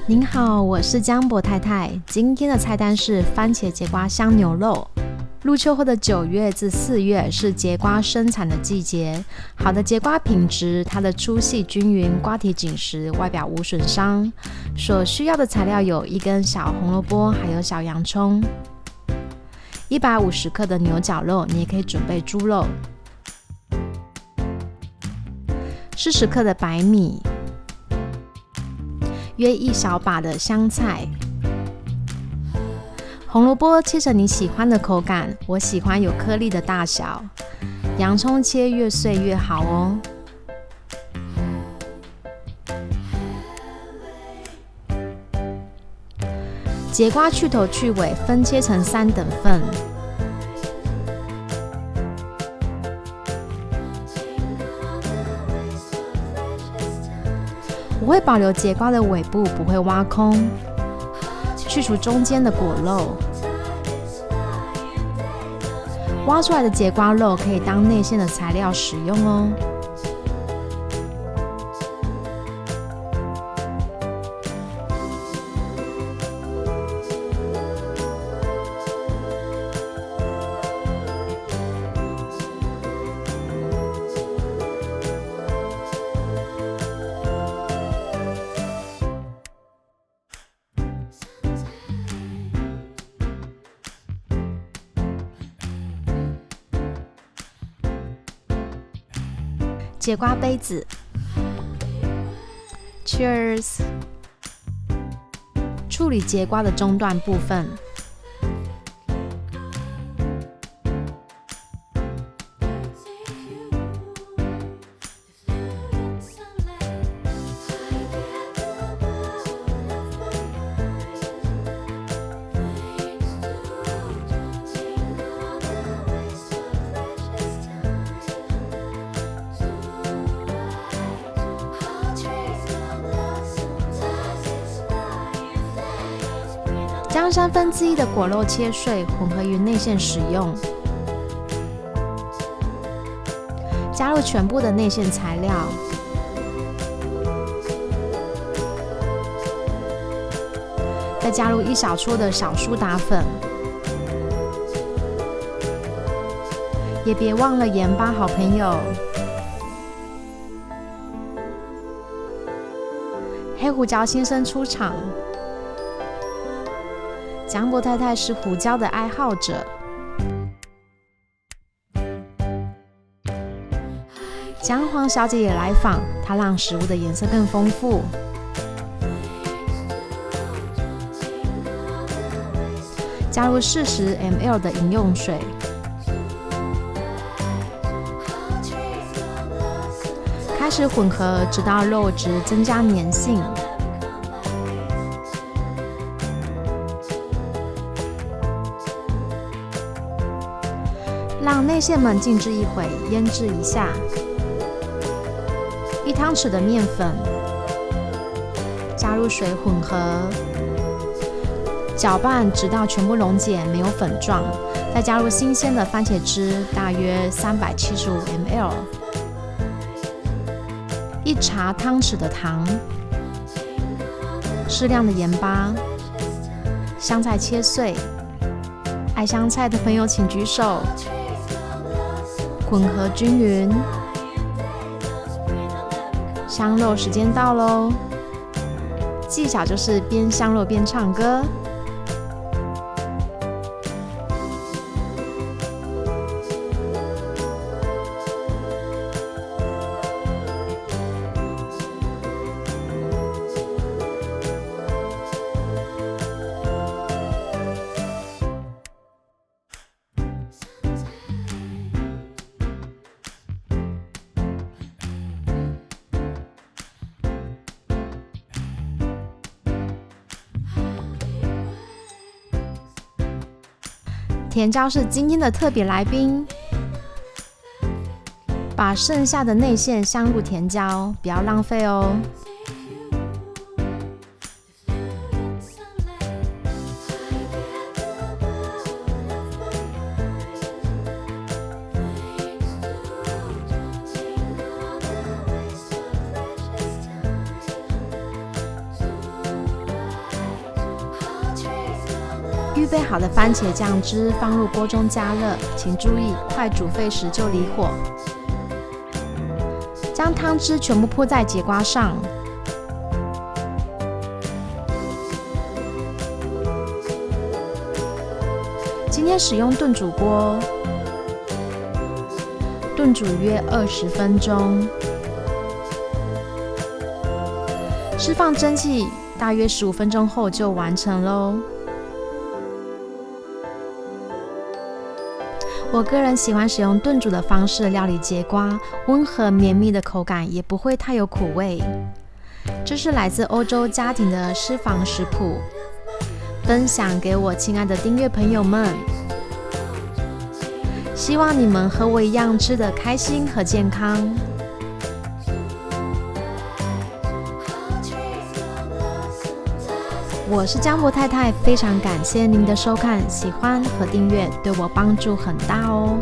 您好，我是江博太太。今天的菜单是番茄节瓜香牛肉。入秋后的9月至4月是节瓜生产的季节。好的节瓜品质，它的粗细均匀，瓜体紧实，外表无损伤。所需要的材料有1根小红萝卜，还有小洋葱。150克的牛绞肉，你也可以准备猪肉。40克的白米。约1小把的香菜，红萝卜切成你喜欢的口感，我喜欢有颗粒的大小。洋葱切越碎越好哦。节瓜去头去尾，分切成3等份。我会保留节瓜的尾部，不会挖空，去除中间的果肉。挖出来的节瓜肉可以当内馅的材料使用哦。节瓜杯子 ，Cheers！ 处理节瓜的中段部分。将1/3的果肉切碎，混合于内馅使用。加入全部的内馅材料，再加入1小撮的小苏打粉，也别忘了盐巴，好朋友。黑胡椒新生出场。江博太太是胡椒的爱好者。姜黄小姐也来访，她让食物的颜色更丰富。加入40 ml 的饮用水，开始混合，直到肉质增加粘性。让内馅们静置一会，腌制一下。1汤匙的面粉，加入水混合，搅拌直到全部溶解，没有粉状。再加入新鲜的番茄汁，大约375 ml。1茶汤匙的糖，适量的盐巴，香菜切碎。爱香菜的朋友请举手。混合均匀，香肉时间到喽！技巧就是边香肉边唱歌。甜椒是今天的特别来宾，把剩下的内馅镶入甜椒，不要浪费哦。预备好的番茄酱汁放入锅中加热，请注意快煮沸时就离火。将汤汁全部泼在节瓜上，今天使用炖煮锅，炖煮约20分钟，释放蒸汽，大约15分钟后就完成咯。我个人喜欢使用炖煮的方式料理节瓜，温和绵密的口感，也不会太有苦味。这是来自欧洲家庭的私房食谱，分享给我亲爱的订阅朋友们。希望你们和我一样吃得开心和健康。我是江博太太，非常感谢您的收看，喜欢和订阅对我帮助很大哦。